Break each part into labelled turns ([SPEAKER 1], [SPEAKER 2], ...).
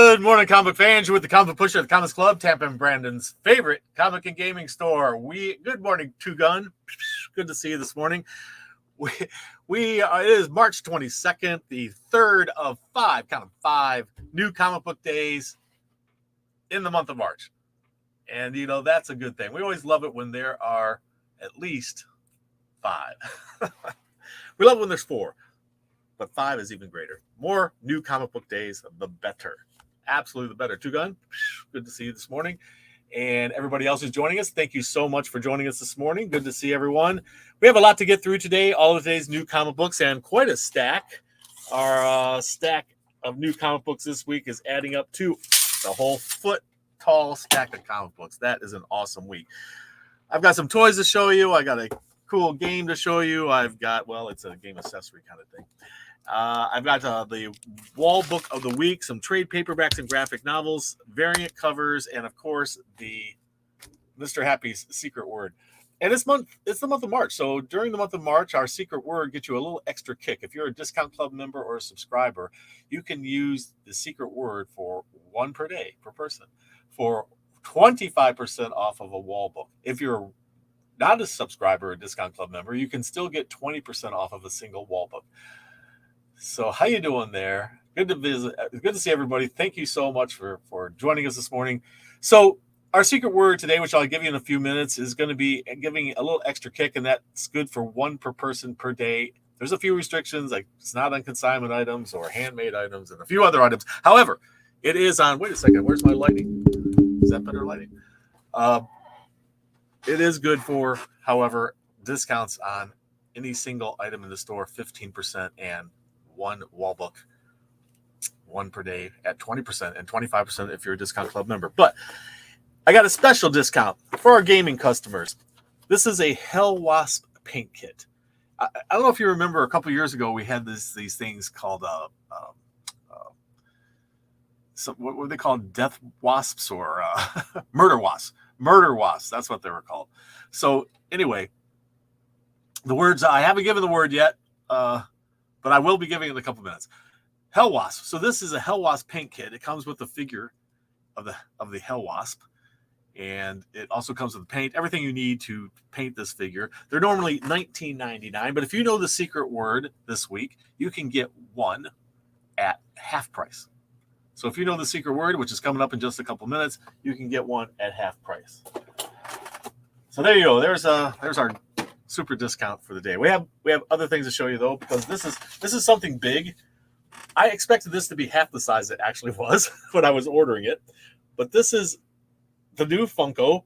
[SPEAKER 1] Good morning, comic fans. You're with the Comic Pusher at the Comics Club, Tampa and Brandon's favorite comic and gaming store. Good morning, Two Gun. Good to see you this morning. It is March 22nd, the third of five new comic book days in the month of March. And, that's a good thing. We always love it when there are at least 5. We love it when there's 4, but 5 is even greater. More new comic book days, the better. Absolutely the better. Two Gun, good to see you this morning. And everybody else who's joining us, thank you so much for joining us this morning. Good to see everyone. We have a lot to get through today, all of today's new comic books, and quite a stack. Our stack of new comic books this week is adding up to the whole foot-tall stack of comic books. That is an awesome week. I've got some toys to show you. I got a cool game to show you. It's a game accessory kind of thing. I've got the wall book of the week, some trade paperbacks and graphic novels, variant covers, and of course the Mr. Happy's secret word. And it's the month of March. So during the month of March, our secret word gets you a little extra kick. If you're a Discount Club member or a subscriber, you can use the secret word for one per day per person for 25% off of a wall book. If you're not a subscriber or a Discount Club member, you can still get 20% off of a single wall book. So how you doing there? Good to visit. Good to see everybody. Thank you so much for joining us this morning. So our secret word today, which I'll give you in a few minutes, is going to be giving a little extra kick, and that's good for one per person per day. There's a few restrictions, like it's not on consignment items or handmade items and a few other items. However, it is on, wait a second, where's my lighting? Is that better lighting? It is good for, however, discounts on any single item in the store, 15%, and one wall book, one per day at 20% and 25% if you're a Discount Club member. But I got a special discount for our gaming customers. This is a Hell Wasp paint kit. I don't know if you remember a couple years ago, we had these things called what were they called? Death wasps or murder wasps. Murder wasps. That's what they were called. So anyway, the words, I haven't given the word yet, but I will be giving it in a couple minutes. Hell Wasp. So this is a Hell Wasp paint kit. It comes with the figure of the Hell Wasp, and it also comes with paint, everything you need to paint this figure. They're normally $19.99, but if you know the secret word this week, you can get one at half price. So if you know the secret word, which is coming up in just a couple minutes, you can get one at half price. So there you go. There's our super discount for the day. We have other things to show you though, because this is something big. I expected this to be half the size it actually was when I was ordering it, but this is the new Funko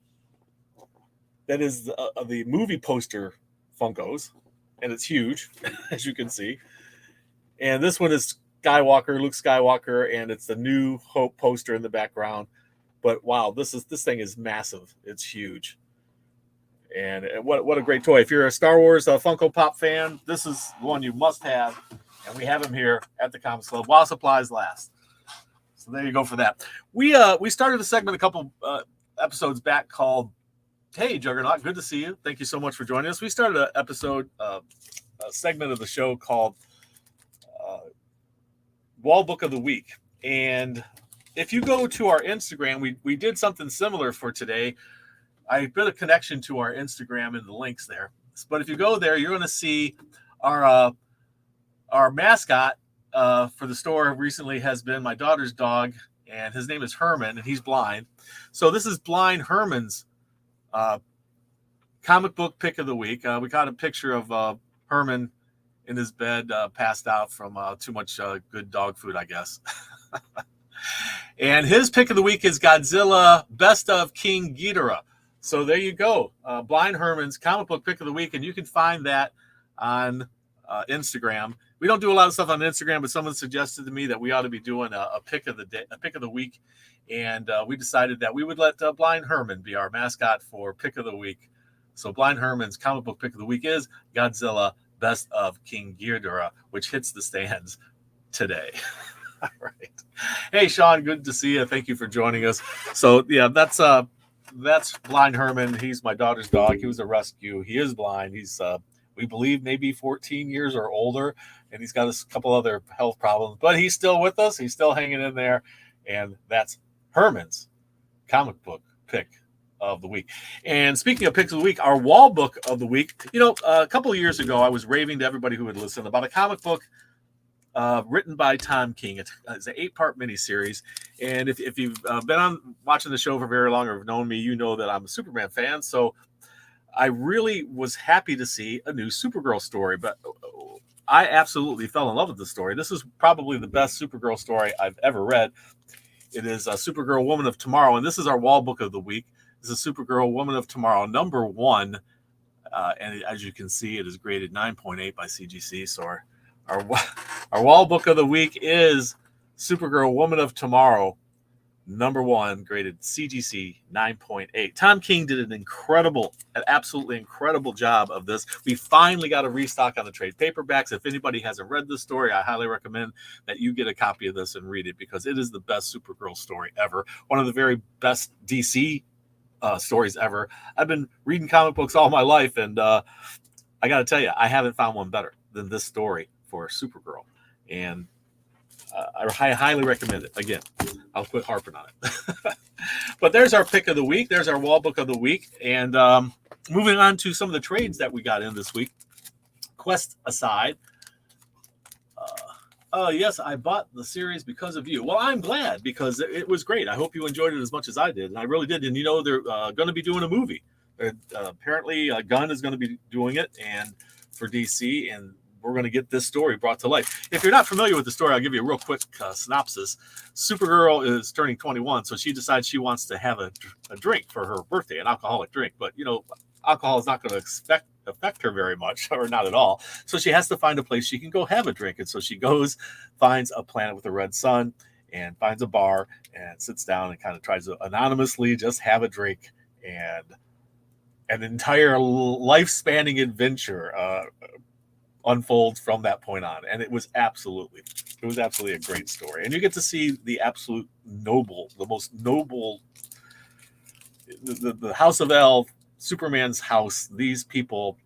[SPEAKER 1] that is the movie poster Funkos, and it's huge, as you can see. And this one is Luke Skywalker, and it's the New Hope poster in the background. But wow, this thing is massive. It's huge. And what a great toy. If you're a Star Wars Funko Pop fan, this is one you must have. And we have them here at the Comics Club while supplies last. So there you go for that. We started a segment a couple episodes back called, Hey, Juggernaut, good to see you. Thank you so much for joining us. We started an episode, a segment of the show called Wall Book of the Week. And if you go to our Instagram, we did something similar for today. I put a connection to our Instagram in the links there. But if you go there, you're going to see our mascot for the store recently has been my daughter's dog, and his name is Herman, and he's blind. So this is Blind Herman's comic book pick of the week. We got a picture of Herman in his bed, passed out from too much good dog food, I guess. And his pick of the week is Godzilla Best of King Ghidorah. So there you go, Blind Herman's comic book pick of the week, and you can find that on Instagram. We don't do a lot of stuff on Instagram, but someone suggested to me that we ought to be doing a pick of the day, a pick of the week, and we decided that we would let Blind Herman be our mascot for pick of the week. So Blind Herman's comic book pick of the week is Godzilla Best of King Ghidorah, which hits the stands today. All right. Hey, Sean, good to see you. Thank you for joining us. So yeah, that's Blind Herman. He's my daughter's dog. He was a rescue. He is blind. He's we believe maybe 14 years or older, and he's got a couple other health problems, but he's still with us. He's still hanging in there, And that's Herman's comic book pick of the week. And speaking of picks of the week, our wall book of the week, a couple of years ago, I was raving to everybody who would listen about a comic book written by Tom King. It's an 8-part miniseries. And if you've been on watching the show for very long or have known me, you know that I'm a Superman fan. So I really was happy to see a new Supergirl story, but I absolutely fell in love with the story. This is probably the best Supergirl story I've ever read. It is a Supergirl Woman of Tomorrow, and this is our wall book of the week. This is Supergirl Woman of Tomorrow, number 1. And as you can see, it is graded 9.8 by CGC. So our wall book of the week is Supergirl Woman of Tomorrow, number 1, graded CGC 9.8. Tom King did an absolutely incredible job of this. We finally got a restock on the trade paperbacks. If anybody hasn't read this story, I highly recommend that you get a copy of this and read it, because it is the best Supergirl story ever. One of the very best DC stories ever. I've been reading comic books all my life, and I got to tell you, I haven't found one better than this story for Supergirl. And I highly recommend it. Again, I'll quit harping on it. But there's our pick of the week. There's our wall book of the week. And moving on to some of the trades that we got in this week. Quest aside. Yes, I bought the series because of you. Well, I'm glad, because it was great. I hope you enjoyed it as much as I did. And I really did. And they're going to be doing a movie. Apparently, Gunn is going to be doing it, and for DC, and we're going to get this story brought to life. If you're not familiar with the story, I'll give you a real quick synopsis. Supergirl is turning 21, so she decides she wants to have a drink for her birthday, an alcoholic drink. But, alcohol is not going to affect her very much, or not at all. So she has to find a place she can go have a drink. And so she goes, finds a planet with a red sun, and finds a bar, and sits down and kind of tries to anonymously just have a drink. And an entire life-spanning adventure unfolds from that point on. And it was absolutely a great story. And you get to see the most noble, the House of El, Superman's house. These people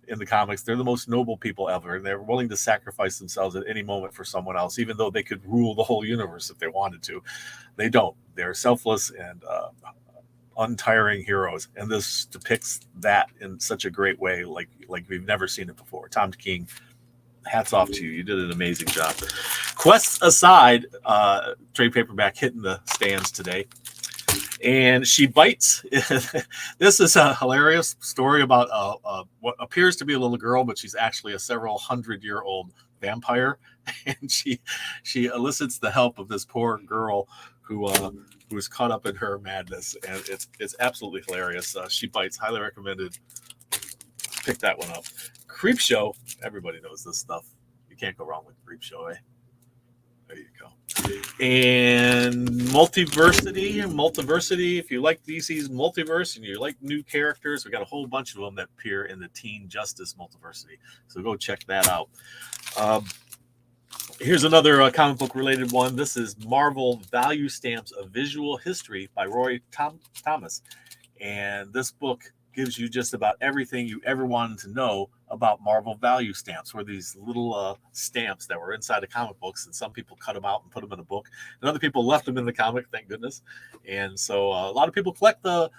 [SPEAKER 1] in the comics, they're the most noble people ever, and they're willing to sacrifice themselves at any moment for someone else, even though they could rule the whole universe if they wanted to. They don't. They're selfless and untiring heroes, and this depicts that in such a great way, like we've never seen it before. Tom King, hats off to you. You did an amazing job. Quests aside, trade paperback hitting the stands today. And She Bites. This is a hilarious story about what appears to be a little girl, but she's actually a several 100-year-old vampire. And she elicits the help of this poor girl who is caught up in her madness. And it's absolutely hilarious. She Bites, highly recommended. Pick that one up. Creepshow. Everybody knows this stuff. You can't go wrong with Creepshow, eh? There you go. And Multiversity. If you like DC's Multiverse and you like new characters, we got a whole bunch of them that appear in the Teen Justice Multiversity. So go check that out. Here's another comic book related one. This is Marvel Value Stamps: A Visual History by Roy Thomas. And this book gives you just about everything you ever wanted to know about Marvel value stamps, were these little stamps that were inside of comic books, and some people cut them out and put them in a book, and other people left them in the comic, thank goodness. And so a lot of people collect the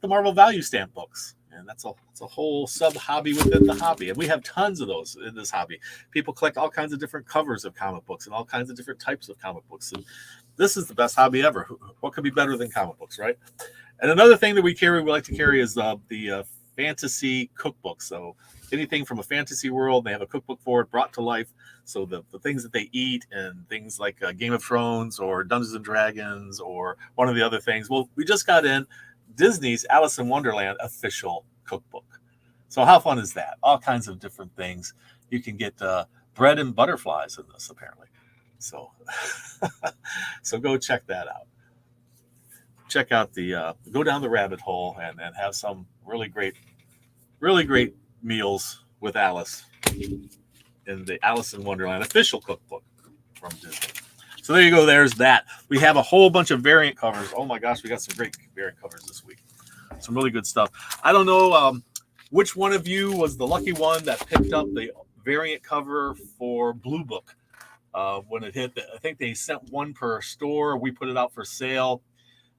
[SPEAKER 1] Marvel value stamp books, and that's a whole sub hobby within the hobby. And we have tons of those in this hobby. People collect all kinds of different covers of comic books and all kinds of different types of comic books. And this is the best hobby ever. What could be better than comic books, right? And another thing that we like to carry is the fantasy cookbook. So anything from a fantasy world, they have a cookbook for it, brought to life. So the things that they eat, and things like Game of Thrones or Dungeons and Dragons or one of the other things. Well, we just got in Disney's Alice in Wonderland official cookbook. So how fun is that? All kinds of different things. You can get bread and butterflies in this, apparently. So, so go check that out. Check out go down the rabbit hole and have some really great meals with Alice in the Alice in Wonderland official cookbook from Disney. So there you go. There's that. We have a whole bunch of variant covers. Oh my gosh, we got some great variant covers this week. Some really good stuff. I don't know which one of you was the lucky one that picked up the variant cover for Blue Book. when it hit. I think they sent one per store. We put it out for sale.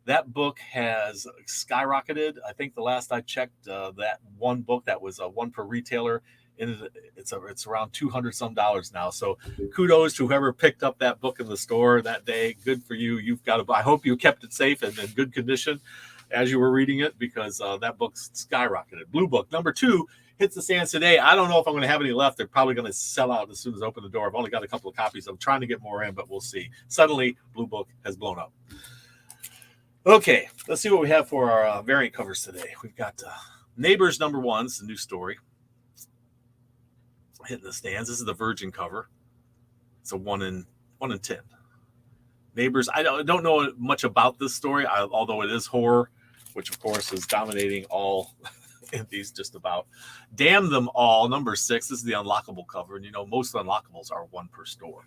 [SPEAKER 1] That book has skyrocketed. I think the last I checked, that one book that was one per retailer, it's around $200 now. So kudos to whoever picked up that book in the store that day. Good for you. You've got to. I hope you kept it safe and in good condition as you were reading it, because that book skyrocketed. Blue Book #2 hits the stands today. I don't know if I'm going to have any left. They're probably going to sell out as soon as I open the door. I've only got a couple of copies. I'm trying to get more in, but we'll see. Suddenly, Blue Book has blown up. Okay, let's see what we have for our variant covers today. We've got Neighbors #1. It's a new story hitting the stands. This is the Virgin cover. It's a 1 in 10. Neighbors. I don't know much about this story, although it is horror, which of course is dominating all in these just about. Damn Them All #6. This is the unlockable cover, and most unlockables are 1 per store.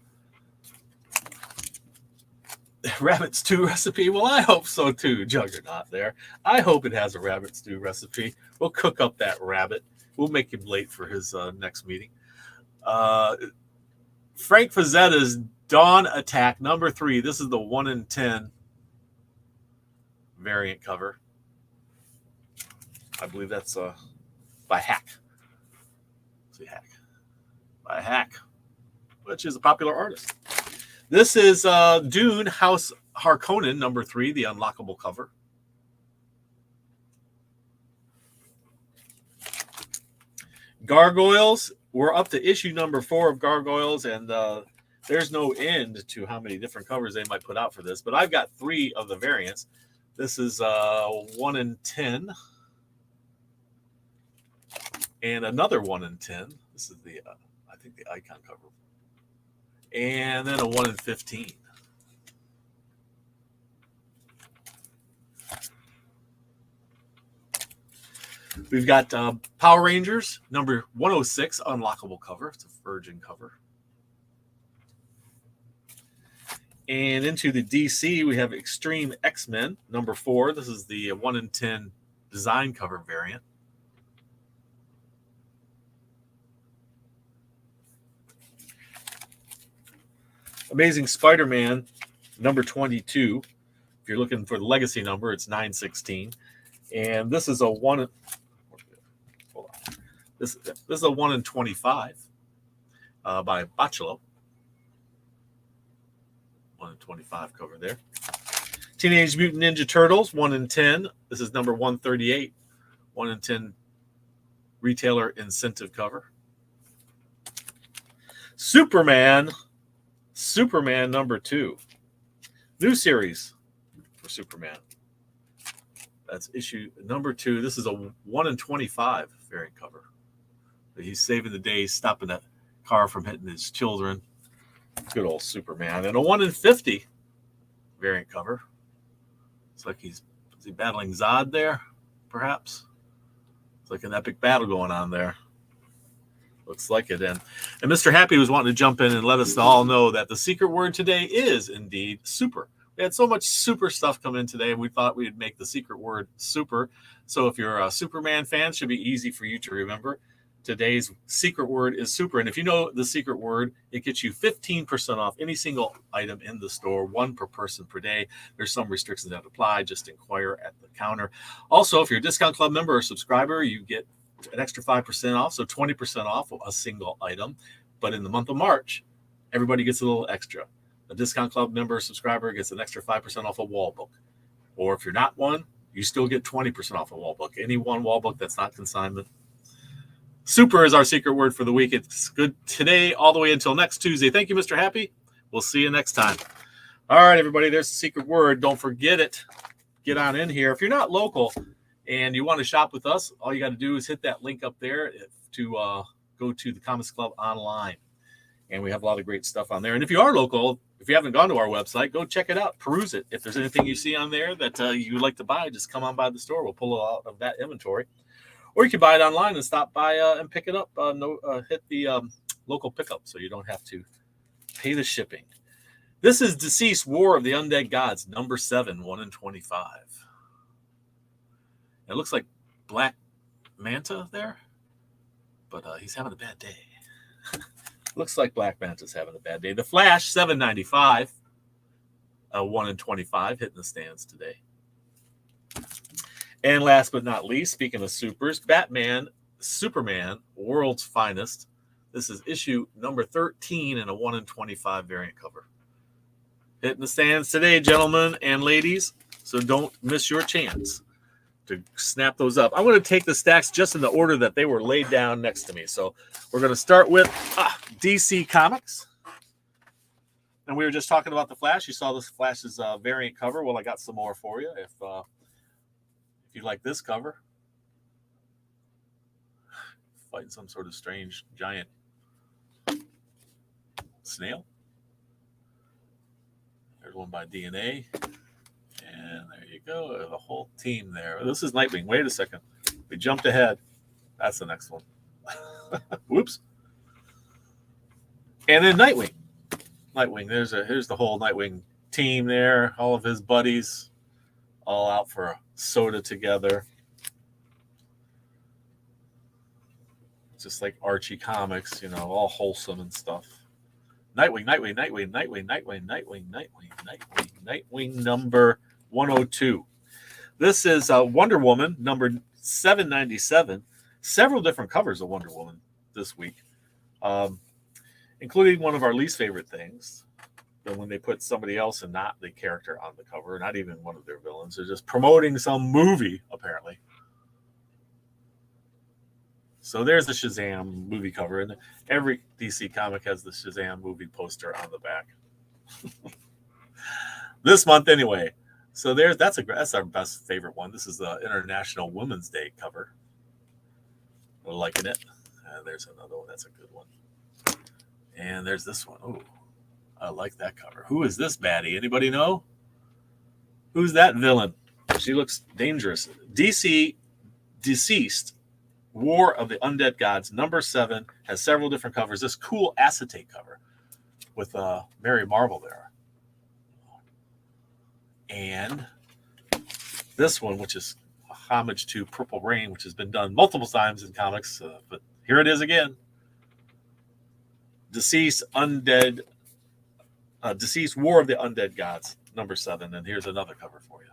[SPEAKER 1] Rabbit stew recipe. Well, I hope so too, Juggernaut there. I hope it has a rabbit stew recipe. We'll cook up that rabbit. We'll make him late for his next meeting. Frank Frazzetta's Dawn Attack #3. This is the 1 in 10 variant cover. I believe that's by Hack. See, Hack. By Hack, which is a popular artist. This is Dune House Harkonnen #3, the unlockable cover. Gargoyles. We're up to issue #4 of Gargoyles, and there's no end to how many different covers they might put out for this. But I've got 3 of the variants. This is 1 in 10. And another 1 in 10. This is the, I think, the icon cover. And then a 1 in 15. We've got Power Rangers #106, unlockable cover. It's a Virgin cover. And into the DC, we have Extreme X-Men #4. This is the 1 in 10 design cover variant. Amazing Spider-Man #22. If you're looking for the legacy number, it's 916. And this is a 1. Hold on. This is a 1 in 25 by Bachelot. 1 in 25 cover there. Teenage Mutant Ninja Turtles 1 in 10. This is number 138. 1 in 10 retailer incentive cover. Superman #2. New series for Superman. That's issue #2. This is a 1 in 25 variant cover. He's saving the day, stopping that car from hitting his children. Good old Superman. And a 1 in 50 variant cover. It's like is he battling Zod there, perhaps? It's like an epic battle going on there. Looks like it. And Mr. Happy was wanting to jump in and let us all know that the secret word today is indeed super. We had so much super stuff come in today, and we thought we'd make the secret word super. So if you're a Superman fan, it should be easy for you to remember. Today's secret word is super. And if you know the secret word, it gets you 15% off any single item in the store, 1 per person per day. There's some restrictions that apply. Just inquire at the counter. Also, if you're a Discount Club member or subscriber, you get an extra 5% off, so 20% off a single item. But in the month of March, everybody gets a little extra. A Discount Club member or subscriber gets an extra 5% off a wall book. Or if you're not one, you still get 20% off a wall book. Any one wall book that's not consignment. Super is our secret word for the week. It's good today all the way until next Tuesday. Thank you, Mr. Happy. We'll see you next time. All right, everybody, there's the secret word. Don't forget it. Get on in here. If you're not local and you want to shop with us, all you got to do is hit that link up there to go to the Comics Club online. And we have a lot of great stuff on there. And if you are local, if you haven't gone to our website, go check it out. Peruse it. If there's anything you see on there that you would like to buy, just come on by the store. We'll pull it out of that inventory. Or you can buy it online and stop by and pick it up. Hit the local pickup so you don't have to pay the shipping. This is Deceased War of the Undead Gods, #7, 1 in 25. It looks like Black Manta there, but he's having a bad day. Looks like Black Manta's having a bad day. The Flash, $7.95. 1 in 25 hitting the stands today. And last but not least, speaking of supers, Batman, Superman, World's Finest. This is issue number 13 in a 1 in 25 variant cover. Hitting the stands today, gentlemen and ladies. So don't miss your chance to snap those up. I'm going to take the stacks just in the order that they were laid down next to me. So we're going to start with DC Comics. And we were just talking about the Flash. You saw this Flash's variant cover. Well, I got some more for you. If you like this cover, fighting some sort of strange giant snail. There's one by DNA. And there you go. The whole team there. This is Nightwing. Wait a second. We jumped ahead. That's the next one. Whoops. And then Nightwing. Here's the whole Nightwing team there. All of his buddies all out for a soda together. Just like Archie comics, all wholesome and stuff. Nightwing number 102. This is Wonder Woman number 797. Several different covers of Wonder Woman this week, including one of our least favorite things, that when they put somebody else and not the character on the cover, not even one of their villains. They're just promoting some movie, apparently. So there's the Shazam movie cover, and every DC comic has the Shazam movie poster on the back. This month, anyway. So that's our best favorite one. This is the International Women's Day cover. We're liking it. There's another one. That's a good one. And there's this one. Oh, I like that cover. Who is this baddie? Anybody know? Who's that villain? She looks dangerous. DC Deceased. War of the Undead Gods, number 7, has several different covers. This cool acetate cover with Mary Marvel there. And this one, which is a homage to Purple Rain, which has been done multiple times in comics, but here it is again. Deceased War of the Undead Gods, number 7. And here's another cover for you.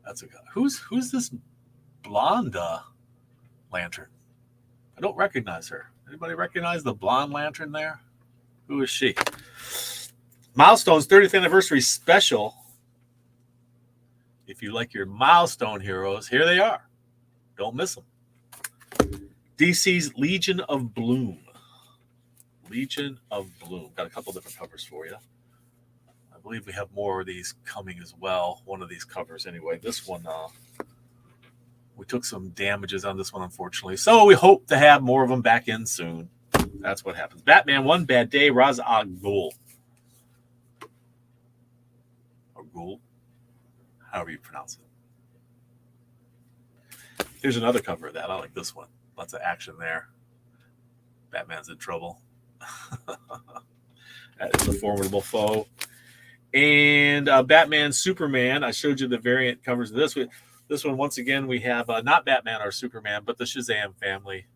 [SPEAKER 1] That's a who's this blonde Lantern? I don't recognize her. Anybody recognize the blonde Lantern there? Who is she? Milestone's 30th anniversary special. If you like your milestone heroes, here they are. Don't miss them. DC's Legion of Bloom. Legion of Bloom. Got a couple different covers for you. I believe we have more of these coming as well. One of these covers anyway. This one, we took some damages on this one, unfortunately. So we hope to have more of them back in soon. That's what happens. Batman, One Bad Day, Ra's al Ghul. Or Ghul. However you pronounce it. Here's another cover of that. I like this one. Lots of action there. Batman's in trouble. That is a formidable foe. And Batman, Superman. I showed you the variant covers of this. This one, once again, we have not Batman or Superman, but the Shazam family.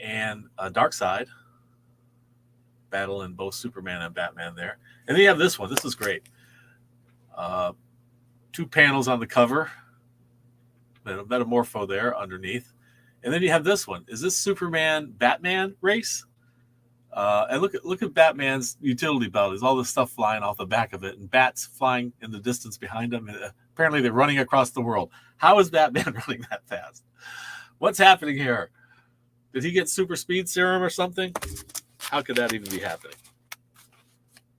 [SPEAKER 1] And Darkseid. Battling both Superman and Batman there. And then you have this one. This is great. 2 panels on the cover. Metamorpho there underneath. And then you have this one. Is this Superman-Batman race? And look at Batman's utility belt. There's all this stuff flying off the back of it, and bats flying in the distance behind him. And apparently, they're running across the world. How is Batman running that fast? What's happening here? Did he get super speed serum or something? How could that even be happening?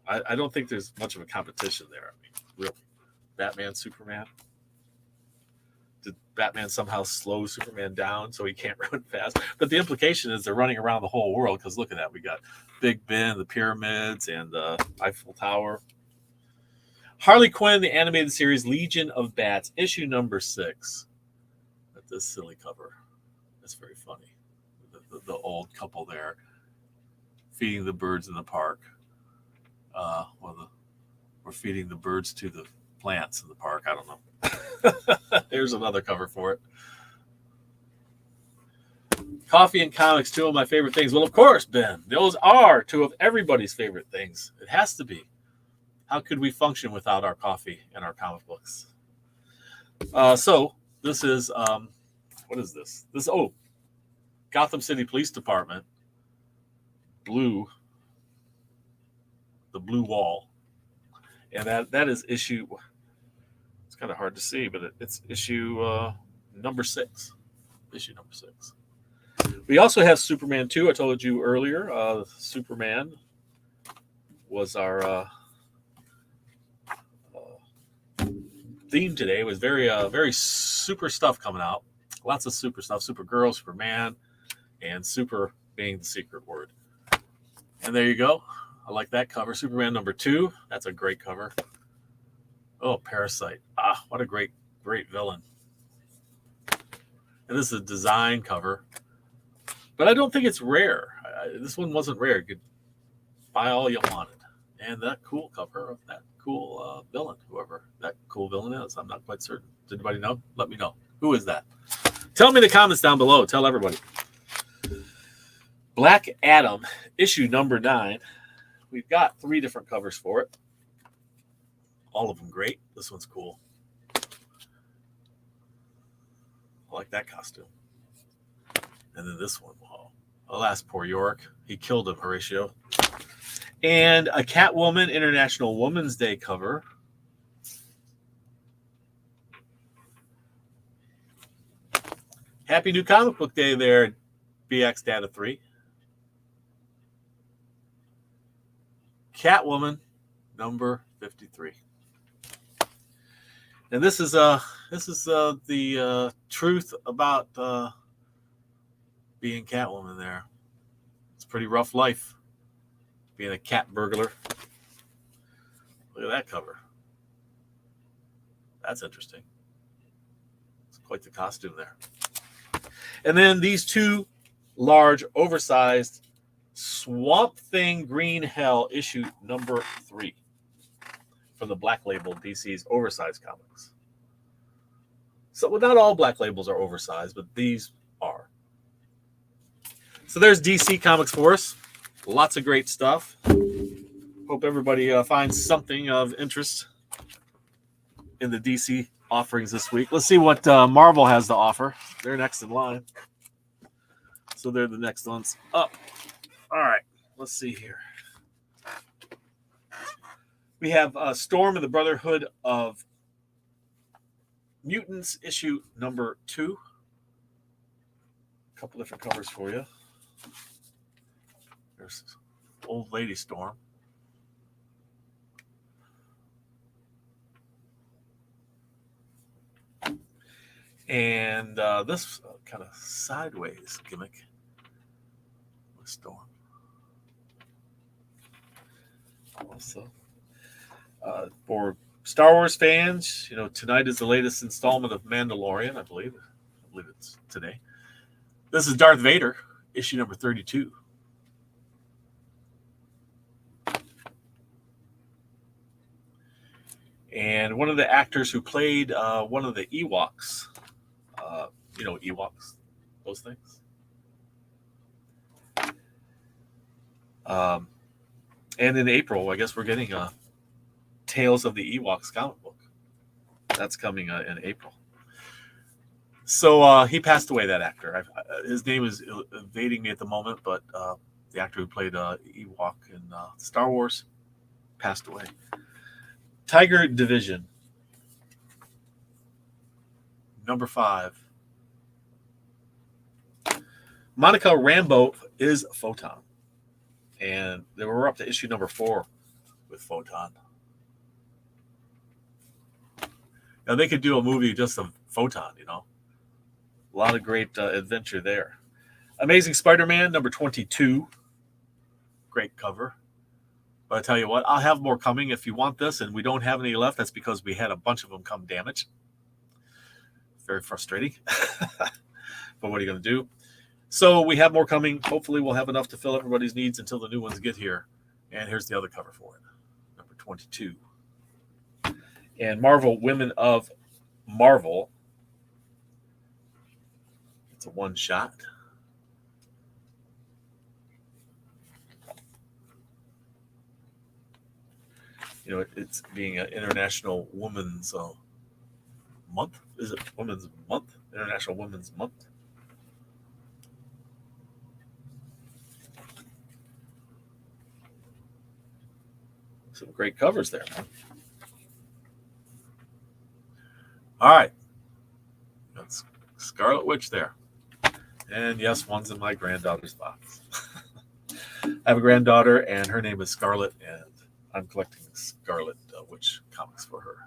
[SPEAKER 1] I don't think there's much of a competition there. I mean, really, Batman, Superman. Did Batman somehow slow Superman down so he can't run fast? But the implication is they're running around the whole world, because look at that. We got Big Ben, the pyramids, and the Eiffel Tower. Harley Quinn, the animated series Legion of Bats, issue number 6. At this silly cover. That's very funny. The old couple there feeding the birds in the park. We're feeding the birds to the plants in the park. I don't know. Here's another cover for it. Coffee and comics, two of my favorite things. Well, of course, Ben, those are two of everybody's favorite things. It has to be. How could we function without our coffee and our comic books? So this is what is this? Gotham City Police Department blue, the blue wall, and that is issue. It's kind of hard to see, but it's issue number 6. Issue number 6. We also have Superman 2. I told you earlier. Superman was our theme today. It was very super stuff coming out. Lots of super stuff. Supergirl, Superman, and super being the secret word. And there you go. I like that cover. Superman number 2. That's a great cover. Oh, Parasite. What a great villain. And this is a design cover. But I don't think it's rare. This one wasn't rare. You could buy all you wanted. And that cool cover of that cool villain, whoever that cool villain is. I'm not quite certain. Does anybody know? Let me know. Who is that? Tell me in the comments down below. Tell everybody. Black Adam, issue number 9. We've got 3 different covers for it. All of them great. This one's cool. I like that costume. And then this one. Wow. Alas, poor York. He killed him, Horatio. And a Catwoman International Women's Day cover. Happy New Comic Book Day there, BX Data 3. Catwoman number 53. And this is the truth about being Catwoman there. It's a pretty rough life being a cat burglar. Look at that cover. That's interesting. It's quite the costume there. And then these 2 large, oversized Swamp Thing Green Hell issue number 3 from the Black Label DC's oversized comics. So well, not all Black Labels are oversized, but these are. So there's DC Comics for us. Lots of great stuff. Hope everybody finds something of interest in the DC offerings this week. Let's see what Marvel has to offer. They're next in line. So they're the next ones up. All right, let's see here. We have Storm of the Brotherhood of Mutants, issue number 2. A couple different covers for you. There's Old Lady Storm. And this kind of sideways gimmick with Storm. Also, for Star Wars fans, tonight is the latest installment of Mandalorian, I believe it's today. This is Darth Vader, issue number 32. And one of the actors who played one of the Ewoks, Ewoks, those things. And in April, I guess we're getting Tales of the Ewoks comic book. That's coming in April. So he passed away, that actor. His name is evading me at the moment, but the actor who played Ewok in Star Wars passed away. Tiger Division, number 5. Monica Rambeau is Photon. And they were up to issue number 4 with Photon. Now, they could do a movie just of Photon, A lot of great adventure there. Amazing Spider-Man, number 22. Great cover. But I tell you what, I'll have more coming. If you want this and we don't have any left, that's because we had a bunch of them come damaged. Very frustrating. But what are you going to do? So we have more coming. Hopefully we'll have enough to fill everybody's needs until the new ones get here. And here's the other cover for it, number 22. And Marvel Women of Marvel. It's a one-shot. it's being an International Women's Month. Is it Women's Month? International Women's Month. Some great covers there, man. All right. That's Scarlet Witch there. And yes, one's in my granddaughter's box. I have a granddaughter, and her name is Scarlet, and I'm collecting Scarlet Witch comics for her.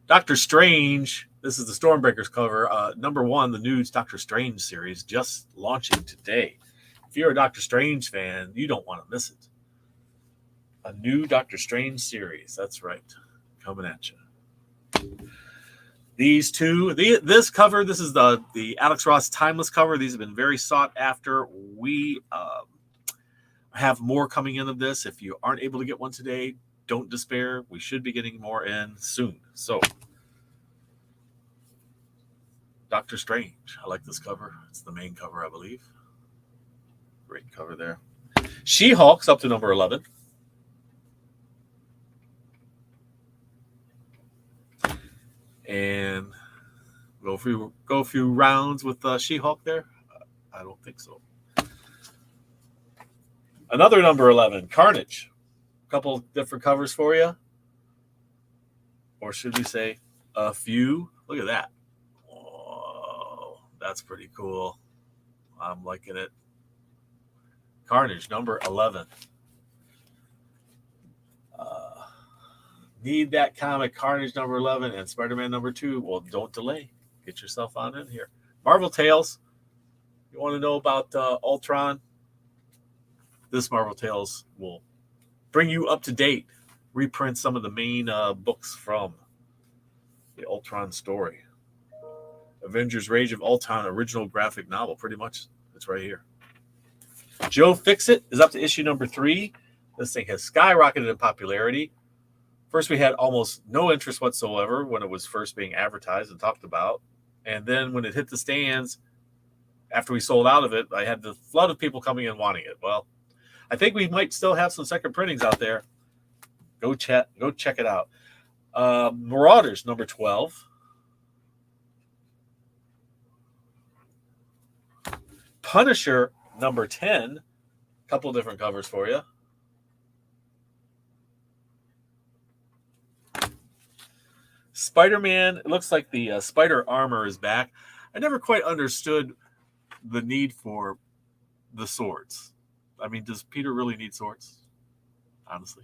[SPEAKER 1] Doctor Strange. This is the Stormbreakers cover. Number 1, the new Doctor Strange series, just launching today. If you're a Doctor Strange fan, you don't want to miss it. A new Doctor Strange series. That's right. Coming at you. These two, this cover, this is the Alex Ross Timeless cover. These have been very sought after. We have more coming in of this. If you aren't able to get one today, don't despair. We should be getting more in soon. So, Doctor Strange. I like this cover. It's the main cover, I believe. Great cover there. She-Hulk's up to number 11. And go a few rounds with She-Hulk there? I don't think so. Another number 11, Carnage. A couple different covers for you. Or should we say a few? Look at that. Oh, that's pretty cool. I'm liking it. Carnage, number 11. Need that comic, Carnage number 11 and Spider-Man number 2. Well, don't delay. Get yourself on in here. Marvel Tales. You want to know about Ultron? This Marvel Tales will bring you up to date. Reprint some of the main books from the Ultron story. Avengers Rage of Ultron original graphic novel. Pretty much, it's right here. Joe Fixit is up to issue number 3. This thing has skyrocketed in popularity. First, we had almost no interest whatsoever when it was first being advertised and talked about. And then when it hit the stands, after we sold out of it, I had the flood of people coming in wanting it. Well, I think we might still have some second printings out there. Go check it out. Marauders, number 12. Punisher, number 10. A couple different covers for you. Spider-Man, it looks like the spider armor is back. I never quite understood the need for the swords. I mean, does Peter really need swords? Honestly.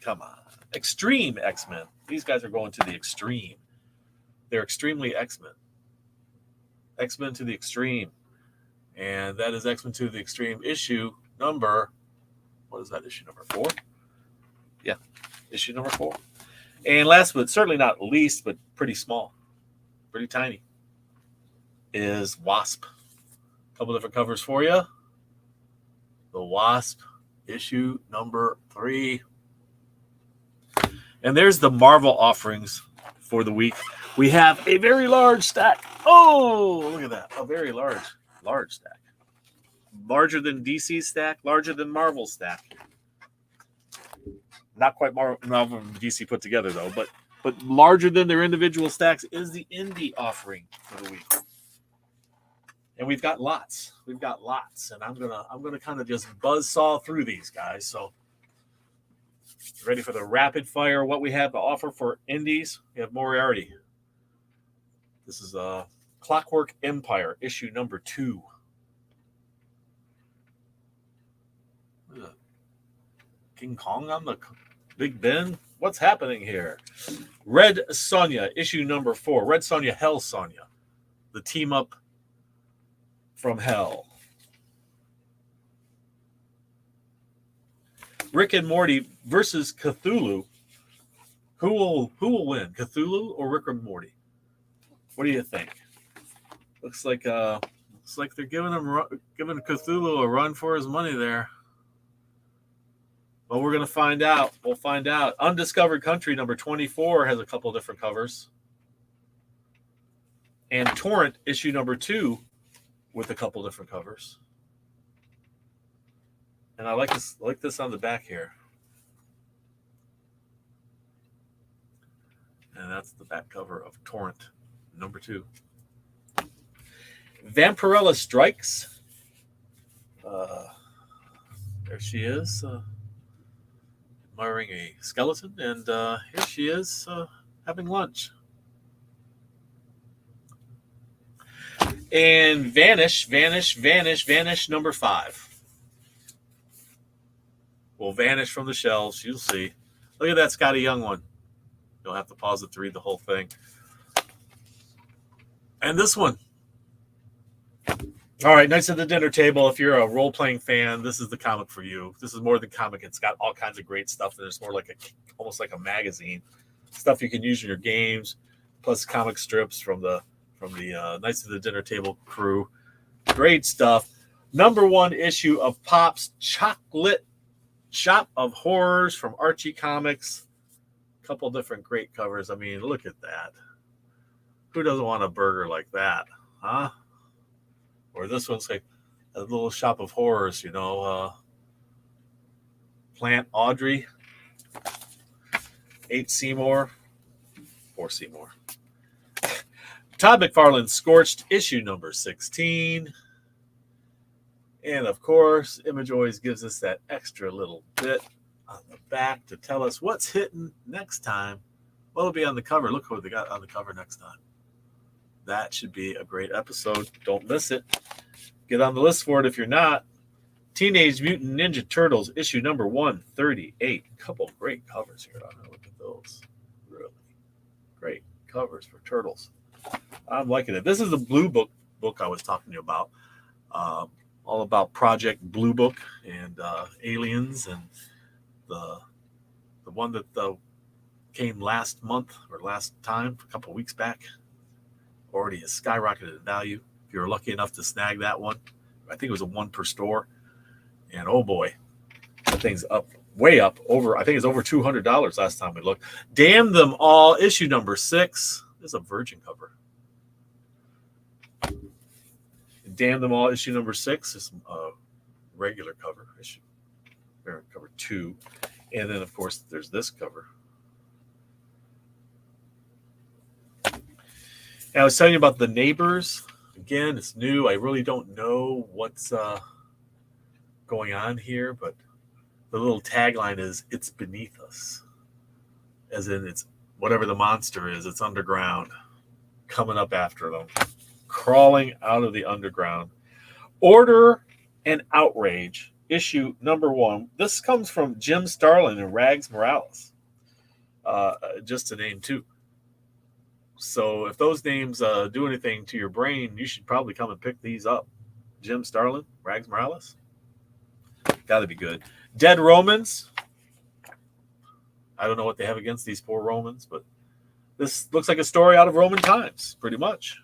[SPEAKER 1] Come on. Extreme X-Men. These guys are going to the extreme. They're extremely X-Men. X-Men to the extreme. And that is X-Men to the Extreme issue number, what is that, issue number 4? Yeah, issue number 4. And last but certainly not least, but pretty small, pretty tiny, is Wasp. A couple different covers for you. The Wasp, issue number 3. And there's the Marvel offerings for the week. We have a very large stack. Oh, look at that. A very large stack. Larger than DC's stack, larger than Marvel's stack. Not quite Marvel and DC put together, though, but larger than their individual stacks is the indie offering for the week. And we've got lots. And I'm gonna kind of just buzzsaw through these guys. So ready for the rapid fire, what we have to offer for indies. We have Moriarty. This is Clockwork Empire, issue number 2. King Kong on the Big Ben? What's happening here? Red Sonja, issue number 4. Red Sonja, Hell Sonja. The team up from Hell. Rick and Morty versus Cthulhu. Who will win? Cthulhu or Rick and Morty? What do you think? Looks like they're giving Cthulhu a run for his money there. Well, we're going to find out. We'll find out. Undiscovered Country, number 24, has a couple of different covers. And Torrent, issue number 2, with a couple different covers. And I like this on the back here. that's the back cover of Torrent number 2. Vampirella Strikes. There she is, admiring a skeleton, and here she is having lunch. And Vanish number 5. Will vanish from the shelves. You'll see. Look at that Scotty Young one. You'll have to pause it to read the whole thing. And this one. All right, Knights at the Dinner Table. If you're a role-playing fan, this is the comic for you. This is more than comic. It's got all kinds of great stuff. And it's more like almost like a magazine. Stuff you can use in your games, plus comic strips from the Knights at the Dinner Table crew. Great stuff. Number 1 issue of Pop's Chocolate Shop of Horrors from Archie Comics. A couple different great covers. I mean, look at that. Who doesn't want a burger like that, huh? Or this one's like a little shop of horrors, Plant Audrey, 8 Seymour, 4 Seymour. Todd McFarlane's Scorched, issue number 16. And of course, Image always gives us that extra little bit on the back to tell us what's hitting next time. Well, it'll be on the cover. Look what they got on the cover next time. That should be a great episode. Don't miss it. Get on the list for it if you're not. Teenage Mutant Ninja Turtles, issue number 138. A couple of great covers here. Look at those. Really great covers for Turtles. I'm liking it. This is the Blue Book I was talking to you about. All about Project Blue Book and aliens, and the one that came last month or last time, a couple of weeks back, already has skyrocketed in value. If you were lucky enough to snag that one, I think it was a 1 per store. And oh boy, that thing's up, way up, over, I think it's over $200 last time we looked. Damn Them All, issue number 6. This is a Virgin cover. Damn Them All, issue number 6 is a regular cover, issue cover 2. And then, of course, there's this cover. And I was telling you about The Neighbors. Again, it's new. I really don't know what's going on here, but the little tagline is, "It's beneath us." As in, it's whatever the monster is, it's underground, coming up after them, crawling out of the underground. Order and Outrage, issue number 1. This comes from Jim Starlin and Rags Morales, just to name 2. So if those names do anything to your brain, you should probably come and pick these up. Jim Starlin, Rags Morales. Got to be good. Dead Romans. I don't know what they have against these poor Romans, but this looks like a story out of Roman times, pretty much.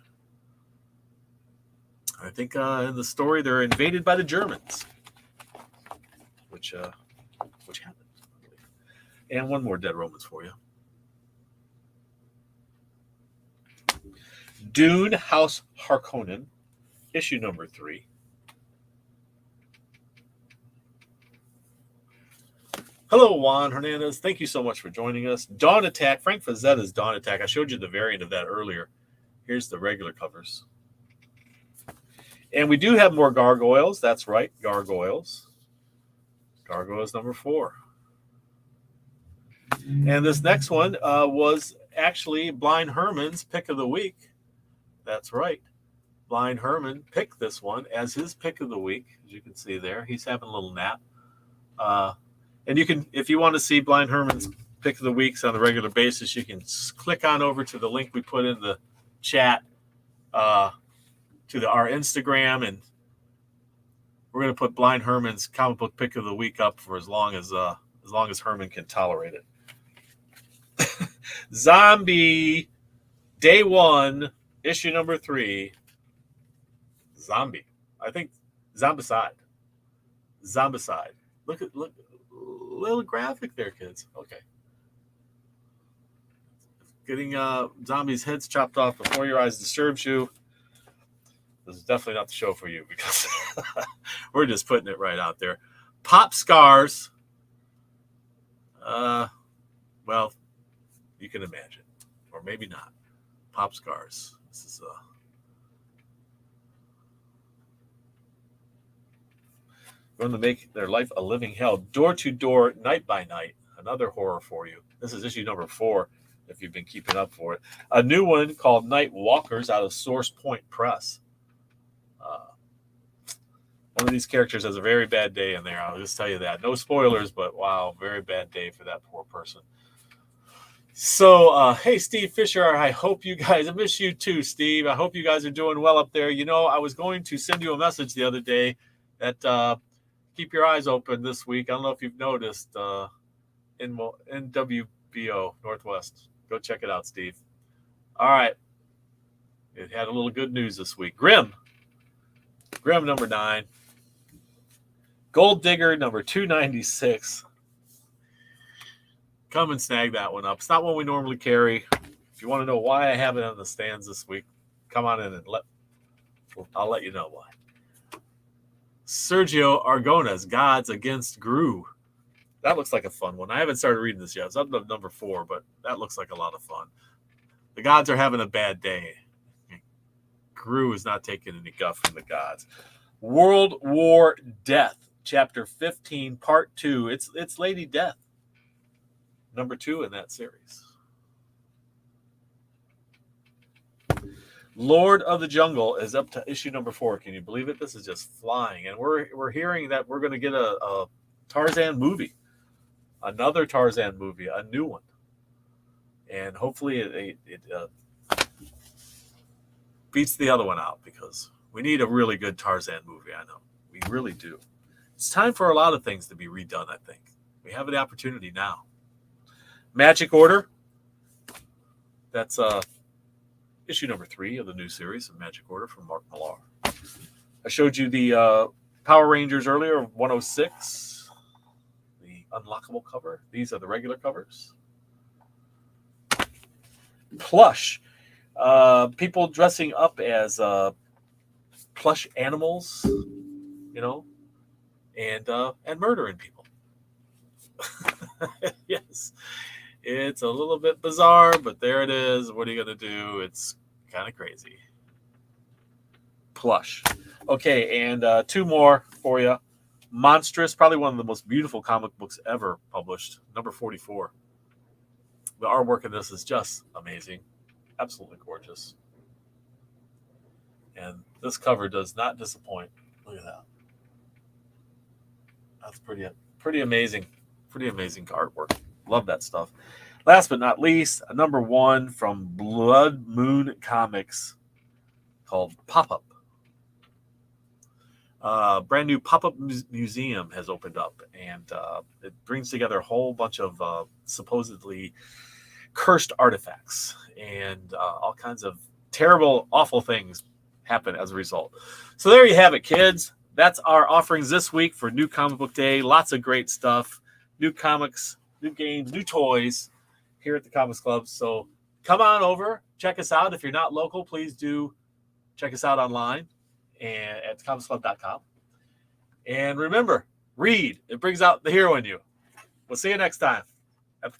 [SPEAKER 1] I think in the story they're invaded by the Germans, which happened. And one more Dead Romans for you. Dune House Harkonnen, issue number 3. Hello, Juan Hernandez. Thank you so much for joining us. Dawn Attack, Frank Frazzetta's Dawn Attack. I showed you the variant of that earlier. Here's the regular covers. And we do have more Gargoyles. That's right, Gargoyles. Gargoyles number 4. And this next one was actually Blind Herman's pick of the week. That's right. Blind Herman picked this one as his pick of the week. As you can see there, he's having a little nap. And you can, if you want to see Blind Herman's pick of the weeks on a regular basis, you can click on over to the link we put in the chat to our Instagram, and we're going to put Blind Herman's comic book pick of the week up for as long as Herman can tolerate it. Zombie, day 1, issue number 3. Zombie. I think Zombicide. Look, little graphic there, kids. Okay. Getting zombies' heads chopped off before your eyes disturbs you. This is definitely not the show for you, because we're just putting it right out there. Pop Scars. Well, you can imagine. Or maybe not. Pop scars. This is going to make their life a living hell. Door to Door, Night by Night. Another horror for you. This is issue number 4, if you've been keeping up for it. A new one called Night Walkers out of Source Point Press. One of these characters has a very bad day in there. I'll just tell you that. No spoilers, but wow, very bad day for that poor person. So, hey, Steve Fisher, I hope you guys, I miss you too, Steve. I hope you guys are doing well up there. You know, I was going to send you a message the other day that keep your eyes open this week. I don't know if you've noticed in NWBO Northwest. Go check it out, Steve. All right. It had a little good news this week. Grimm number 9. Gold Digger number 296. Come and snag that one up. It's not one we normally carry. If you want to know why I have it on the stands this week, come on in and I'll let you know why. Sergio Aragona's Gods Against Gru. That looks like a fun one. I haven't started reading this yet. It's up to number 4, but that looks like a lot of fun. The gods are having a bad day. Gru is not taking any guff from the gods. World War Death, Chapter 15, Part 2. It's Lady Death. Number 2 in that series. Lord of the Jungle is up to issue number 4. Can you believe it? This is just flying. And we're hearing that we're going to get a Tarzan movie. Another Tarzan movie, a new one. And hopefully it beats the other one out, because we need a really good Tarzan movie, I know. We really do. It's time for a lot of things to be redone, I think. We have the opportunity now. Magic Order. That's issue number 3 of the new series of Magic Order from Mark Millar. I showed you the Power Rangers earlier, 106. The unlockable cover. These are the regular covers. Plush. People dressing up as plush animals, you know, and murdering people. Yes. It's a little bit bizarre, but there it is. What are you going to do? It's kind of crazy. Plush. Okay, and 2 more for you. Monstrous, probably one of the most beautiful comic books ever published. Number 44. The artwork in this is just amazing. Absolutely gorgeous. And this cover does not disappoint. Look at that. That's pretty amazing. Pretty amazing artwork. Love that stuff. Last but not least, a number 1 from Blood Moon Comics called Pop-Up. Brand new pop-up museum has opened up, and it brings together a whole bunch of supposedly cursed artifacts, and all kinds of terrible, awful things happen as a result. So there you have it, kids. That's our offerings this week for New Comic Book Day. Lots of great stuff. New comics, new games, new toys here at the Comics Club. So come on over. Check us out. If you're not local, please do check us out online and at comicsclub.com. And remember, read. It brings out the hero in you. We'll see you next time at the